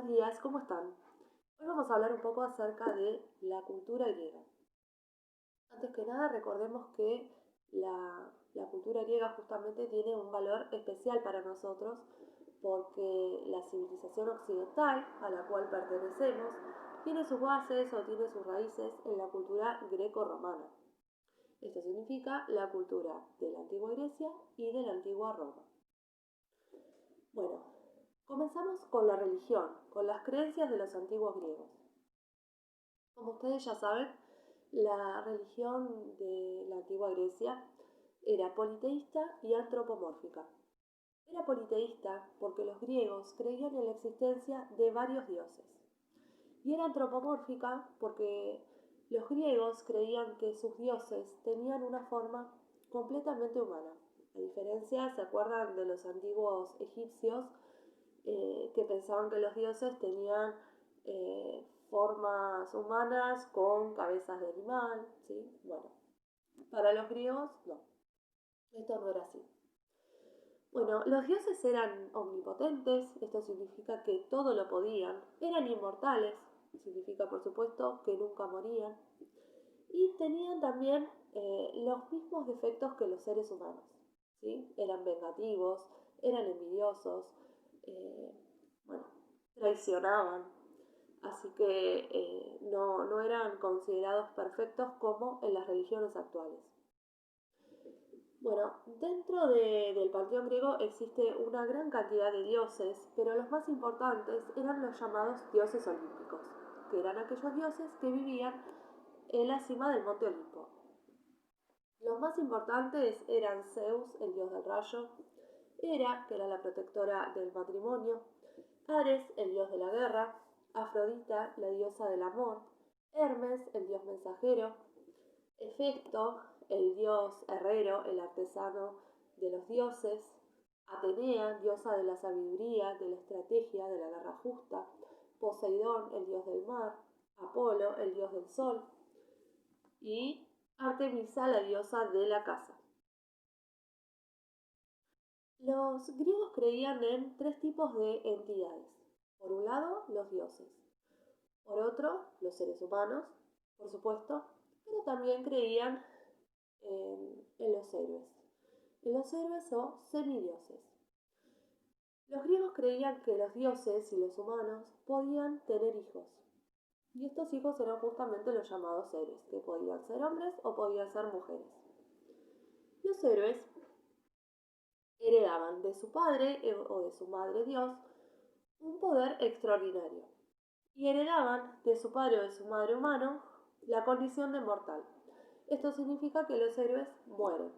buenos días, ¿cómo están? Hoy vamos a hablar un poco acerca de la cultura griega. Antes que nada, recordemos que la cultura griega justamente tiene un valor especial para nosotros porque la civilización occidental a la cual pertenecemos tiene sus bases o tiene sus raíces en la cultura greco-romana. Esto significa la cultura de la antigua Grecia y de la antigua Roma. Bueno, comenzamos con la religión, con las creencias de los antiguos griegos. Como ustedes ya saben, la religión de la antigua Grecia era politeísta y antropomórfica. Era politeísta porque los griegos creían en la existencia de varios dioses. Y era antropomórfica porque los griegos creían que sus dioses tenían una forma completamente humana. A diferencia, ¿se acuerdan de los antiguos egipcios que pensaban que los dioses tenían formas humanas con cabezas de animal? ¿Sí? Bueno, para los griegos no, esto no era así. Bueno, los dioses eran omnipotentes, esto significa que todo lo podían, eran inmortales, significa por supuesto que nunca morían, y tenían también los mismos defectos que los seres humanos, ¿sí? Eran vengativos, eran envidiosos, eh, bueno, traicionaban, así que no eran considerados perfectos como en las religiones actuales. Bueno, dentro del panteón griego existe una gran cantidad de dioses, pero los más importantes eran los llamados dioses olímpicos, que eran aquellos dioses que vivían en la cima del monte Olimpo. Los más importantes eran Zeus, el dios del rayo, Hera, que era la protectora del matrimonio, Ares, el dios de la guerra, Afrodita, la diosa del amor, Hermes, el dios mensajero, Hefesto, el dios herrero, el artesano de los dioses, Atenea, diosa de la sabiduría, de la estrategia, de la guerra justa, Poseidón, el dios del mar, Apolo, el dios del sol, y Artemisa, la diosa de la casa. Los griegos creían en tres tipos de entidades. Por un lado, los dioses. Por otro, los seres humanos, por supuesto, pero también creían en los héroes. En los héroes o semidioses. Los griegos creían que los dioses y los humanos podían tener hijos. Y estos hijos eran justamente los llamados héroes, que podían ser hombres o podían ser mujeres. Los héroes heredaban de su padre o de su madre Dios un poder extraordinario y heredaban de su padre o de su madre humano la condición de mortal. Esto significa que los héroes mueren.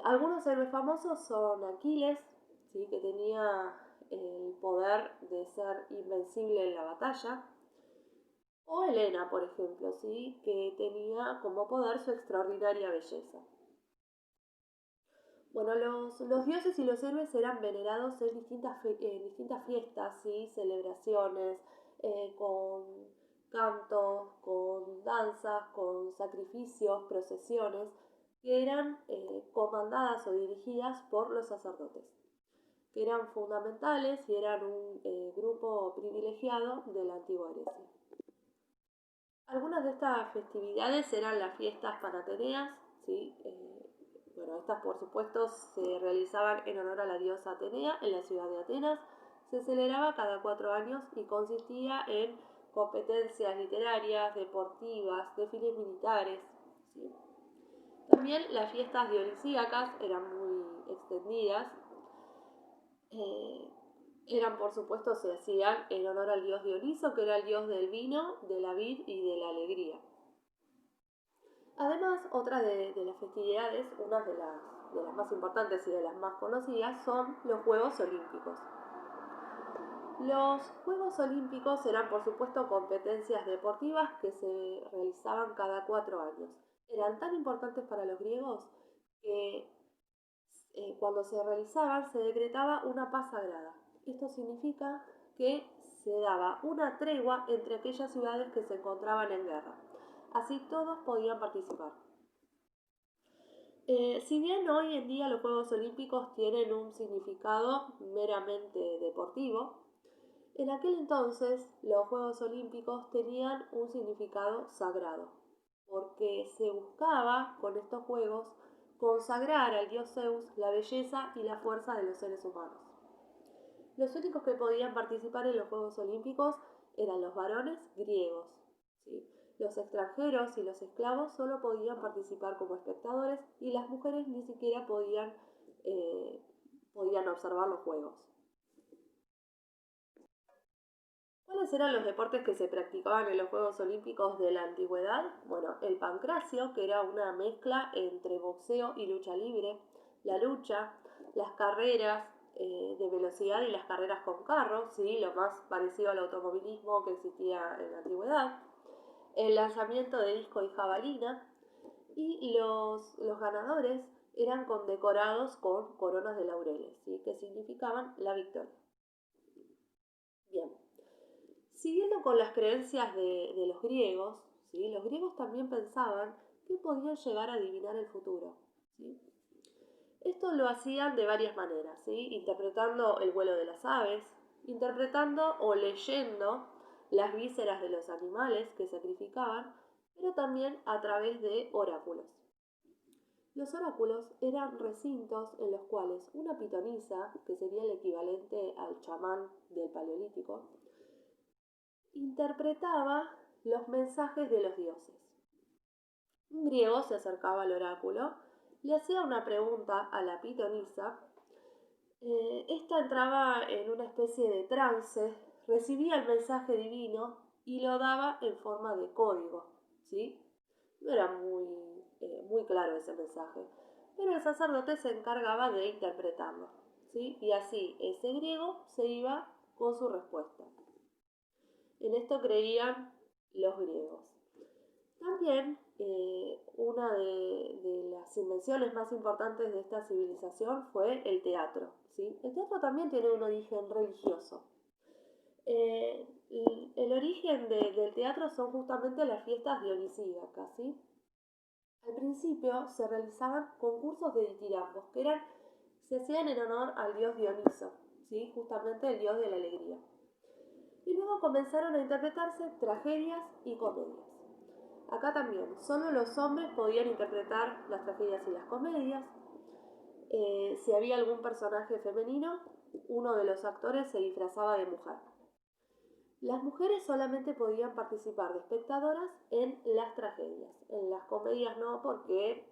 Algunos héroes famosos son Aquiles, ¿sí? Que tenía el poder de ser invencible en la batalla, o Helena, por ejemplo, ¿sí? Que tenía como poder su extraordinaria belleza. Bueno, los dioses y los héroes eran venerados en distintas fiestas, ¿sí? Celebraciones, con cantos, con danzas, con sacrificios, procesiones, que eran comandadas o dirigidas por los sacerdotes, que eran fundamentales y eran un grupo privilegiado de la antigua Grecia. Algunas de estas festividades eran las fiestas panateneas, ¿sí? Bueno, estas por supuesto se realizaban en honor a la diosa Atenea en la ciudad de Atenas. Se celebraba cada 4 años y consistía en competencias literarias, deportivas, desfiles militares, ¿sí? También las fiestas dionisíacas eran muy extendidas. Eran, por supuesto, se hacían en honor al dios Dioniso, que era el dios del vino, de la vid y de la alegría. Además, otras de las festividades, unas de las más importantes y de las más conocidas, son los Juegos Olímpicos. Los Juegos Olímpicos eran, por supuesto, competencias deportivas que se realizaban cada 4 años. Eran tan importantes para los griegos que cuando se realizaban se decretaba una paz sagrada. Esto significa que se daba una tregua entre aquellas ciudades que se encontraban en guerra. Así todos podían participar. Si bien hoy en día los Juegos Olímpicos tienen un significado meramente deportivo, En aquel entonces los Juegos Olímpicos tenían un significado sagrado, porque se buscaba con estos Juegos consagrar al dios Zeus la belleza y la fuerza de los seres humanos. Los únicos que podían participar en los Juegos Olímpicos eran los varones griegos. ¿Sí? Los extranjeros y los esclavos solo podían participar como espectadores y las mujeres ni siquiera podían observar los Juegos. ¿Cuáles eran los deportes que se practicaban en los Juegos Olímpicos de la antigüedad? Bueno, el pancracio, que era una mezcla entre boxeo y lucha libre, la lucha, las carreras de velocidad y las carreras con carros, ¿sí? Lo más parecido al automovilismo que existía en la antigüedad, el lanzamiento de disco y jabalina, y los ganadores eran condecorados con coronas de laureles, ¿sí? Que significaban la victoria. Bien. Siguiendo con las creencias de los griegos, ¿sí? Los griegos también pensaban que podían llegar a adivinar el futuro. ¿Sí? Esto lo hacían de varias maneras, ¿sí? Interpretando el vuelo de las aves, interpretando o leyendo las vísceras de los animales que sacrificaban, pero también a través de oráculos. Los oráculos eran recintos en los cuales una pitonisa, que sería el equivalente al chamán del Paleolítico, interpretaba los mensajes de los dioses. Un griego se acercaba al oráculo, le hacía una pregunta a la pitonisa, esta entraba en una especie de trance, recibía el mensaje divino y lo daba en forma de código, ¿sí? No era muy claro ese mensaje, pero el sacerdote se encargaba de interpretarlo, ¿sí? Y así ese griego se iba con su respuesta. En esto creían los griegos. También una de las invenciones más importantes de esta civilización fue el teatro. ¿Sí? El teatro también tiene un origen religioso. El origen del teatro son justamente las fiestas dionisíacas. ¿Sí? Al principio se realizaban concursos de ditirambos, se hacían en honor al dios Dioniso, ¿sí? Justamente el dios de la alegría. Y luego comenzaron a interpretarse tragedias y comedias. Acá también, solo los hombres podían interpretar las tragedias y las comedias. Si había algún personaje femenino, uno de los actores se disfrazaba de mujer. Las mujeres solamente podían participar de espectadoras en las tragedias. En las comedias no, porque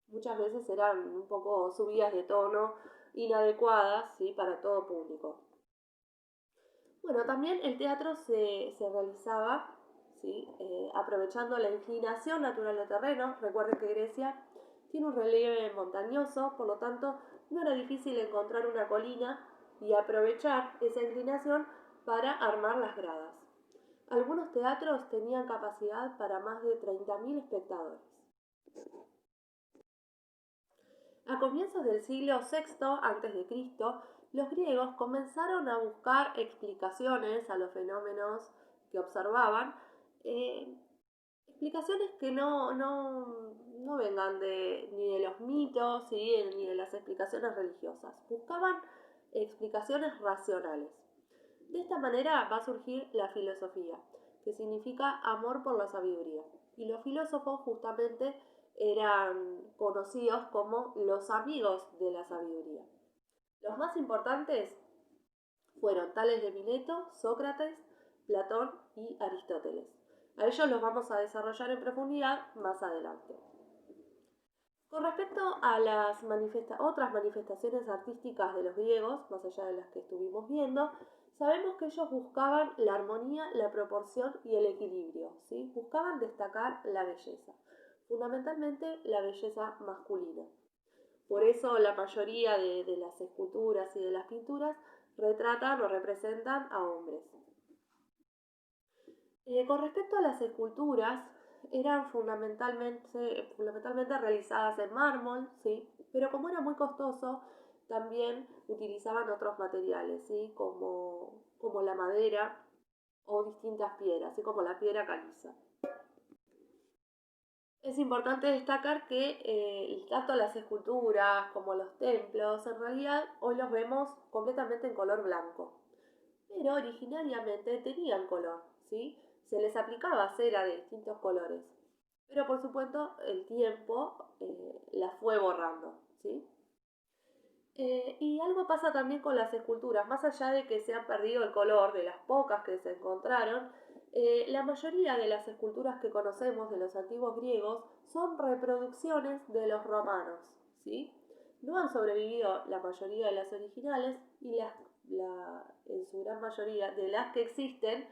muchas veces eran un poco subidas de tono, inadecuadas, ¿sí? Para todo público. Bueno, también el teatro se realizaba, ¿sí? Aprovechando la inclinación natural del terreno. Recuerden que Grecia tiene un relieve montañoso, por lo tanto no era difícil encontrar una colina y aprovechar esa inclinación para armar las gradas. Algunos teatros tenían capacidad para más de 30.000 espectadores. A comienzos del siglo VI a.C., los griegos comenzaron a buscar explicaciones a los fenómenos que observaban, explicaciones que no vengan ni de los mitos, ¿sí? Ni de las explicaciones religiosas. Buscaban explicaciones racionales. De esta manera va a surgir la filosofía, que significa amor por la sabiduría. Y los filósofos justamente eran conocidos como los amigos de la sabiduría. Los más importantes fueron Tales de Mileto, Sócrates, Platón y Aristóteles. A ellos los vamos a desarrollar en profundidad más adelante. Con respecto a las otras manifestaciones artísticas de los griegos, más allá de las que estuvimos viendo, sabemos que ellos buscaban la armonía, la proporción y el equilibrio, ¿sí? Buscaban destacar la belleza, fundamentalmente la belleza masculina. Por eso la mayoría de las esculturas y de las pinturas retratan o representan a hombres. Con respecto a las esculturas, eran fundamentalmente realizadas en mármol, ¿sí? Pero como era muy costoso, también utilizaban otros materiales, ¿sí? como la madera o distintas piedras, así como la piedra caliza. Es importante destacar que tanto las esculturas como los templos, en realidad hoy los vemos completamente en color blanco. pero originariamente tenían color, ¿sí? Se les aplicaba cera de distintos colores, pero por supuesto el tiempo la fue borrando, ¿sí? Y algo pasa también con las esculturas, más allá de que se ha perdido el color de las pocas que se encontraron, la mayoría de las esculturas que conocemos de los antiguos griegos son reproducciones de los romanos, ¿sí? No han sobrevivido la mayoría de las originales y en su gran mayoría de las que existen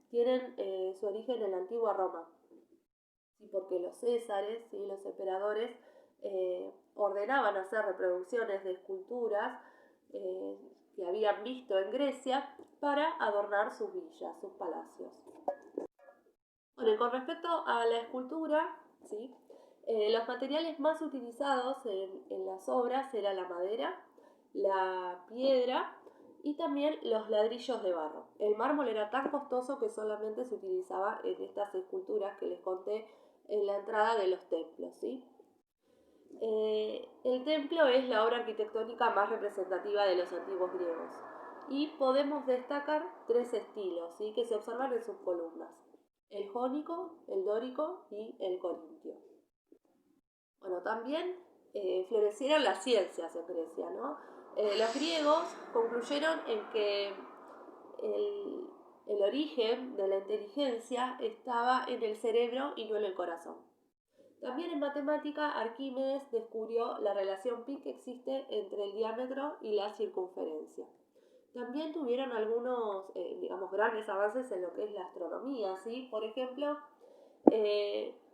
tienen su origen en la antigua Roma, ¿sí? Porque los césares, ¿sí? Los emperadores ordenaban hacer reproducciones de esculturas que habían visto en Grecia para adornar sus villas, sus palacios. Bueno, y con respecto a la escultura, ¿sí? Los materiales más utilizados en las obras eran la madera, la piedra y también los ladrillos de barro. El mármol era tan costoso que solamente se utilizaba en estas esculturas que les conté en la entrada de los templos, ¿sí? El templo es la obra arquitectónica más representativa de los antiguos griegos y podemos destacar tres estilos, ¿sí? Que se observan en sus columnas: el jónico, el dórico y el corintio. Bueno, también florecieron las ciencias en Grecia, ¿no? Los griegos concluyeron en que el origen de la inteligencia estaba en el cerebro y no en el corazón. También en matemática, Arquímedes descubrió la relación pi que existe entre el diámetro y la circunferencia. También tuvieron algunos, grandes avances en lo que es la astronomía, ¿sí? Por ejemplo,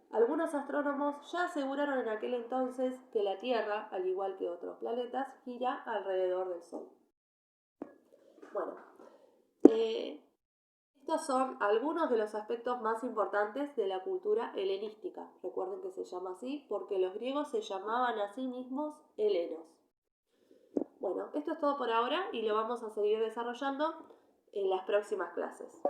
algunos astrónomos ya aseguraron en aquel entonces que la Tierra, al igual que otros planetas, gira alrededor del Sol. Bueno, estos son algunos de los aspectos más importantes de la cultura helenística. Recuerden que se llama así porque los griegos se llamaban a sí mismos helenos. Bueno, esto es todo por ahora y lo vamos a seguir desarrollando en las próximas clases.